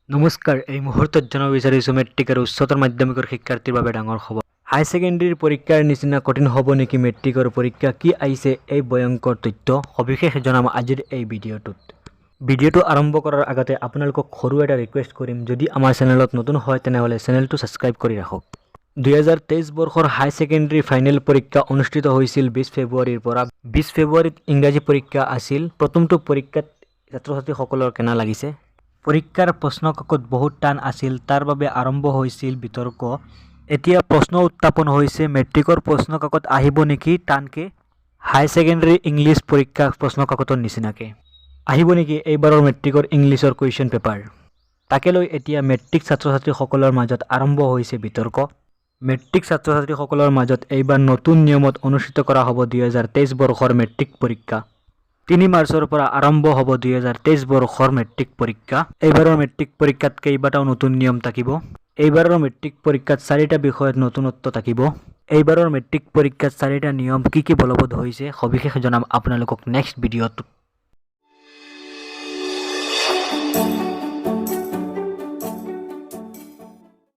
নমস্কাৰ এই মুহূৰ্তত জনাব বিচাৰিছোঁ মেট্ৰিক আৰু উচ্চতৰ মাধ্যমিকৰ শিক্ষাৰ্থীৰ বাবে ডাঙৰ খবৰ। হাই ছেকেণ্ডেৰীৰ পৰীক্ষাৰ নিচিনা কঠিন হ'ব নেকি মেট্ৰিকৰ পৰীক্ষা? কি আহিছে এই ভয়ংকৰ তথ্য? সবিশেষ জনাম আজিৰ এই ভিডিঅ'টোত। ভিডিঅ'টো আৰম্ভ কৰাৰ আগতে আপোনালোকক সৰু এটা ৰিকুৱেষ্ট কৰিম, যদি আমাৰ চেনেলত নতুন হয় তেনেহ'লে চেনেলটো ছাবস্ক্ৰাইব কৰি ৰাখক। 2023 বৰ্ষৰ হাই ছেকেণ্ডেৰী ফাইনেল পৰীক্ষা অনুষ্ঠিত হৈছিল 20 ফেব্ৰুৱাৰীৰ পৰা। 20 ফেব্ৰুৱাৰীত ইংৰাজী পৰীক্ষা আছিল। প্ৰথমটো পৰীক্ষাত ছাত্ৰ ছাত্ৰীসকলৰ কেনে লাগিছে? পৰীক্ষাৰ প্ৰশ্নকাকত বহুত টান আছিল, তাৰ বাবে আৰম্ভ হৈছিল বিতৰ্ক। এতিয়া প্ৰশ্ন উত্থাপন হৈছে, মেট্ৰিকৰ প্ৰশ্নকাকত আহিব নেকি টানকে? হাই ছেকেণ্ডেৰী ইংলিছ পৰীক্ষা প্ৰশ্নকাকতৰ নিচিনাকে আহিব নেকি এইবাৰৰ মেট্ৰিকৰ ইংলিছৰ কুৱেশ্যন পেপাৰ? তাকে লৈ এতিয়া মেট্ৰিক ছাত্ৰ ছাত্ৰীসকলৰ মাজত আৰম্ভ হৈছে বিতৰ্ক। মেট্ৰিক ছাত্ৰ ছাত্ৰীসকলৰ মাজত এইবাৰ নতুন নিয়মত অনুষ্ঠিত কৰা হ'ব 2023 বৰ্ষৰ মেট্ৰিক পৰীক্ষা। 3 মাৰ্চৰ পৰা আৰম্ভ হ'ব 2023 বৰ্ষৰ মেট্ৰিক পৰীক্ষা। এইবাৰৰ মেট্ৰিক পৰীক্ষাত কেইবাটাও নতুন নিয়ম থাকিব। এইবাৰৰ মেট্ৰিক পৰীক্ষাত 4টা বিষয়ত নতুনত্ব থাকিব। এইবাৰৰ মেট্ৰিক পৰীক্ষাত 4টা নিয়ম কি বলবৎ হৈছে সবিশেষ জনাম আপোনালোকক নেক্সট ভিডিঅ'টোত।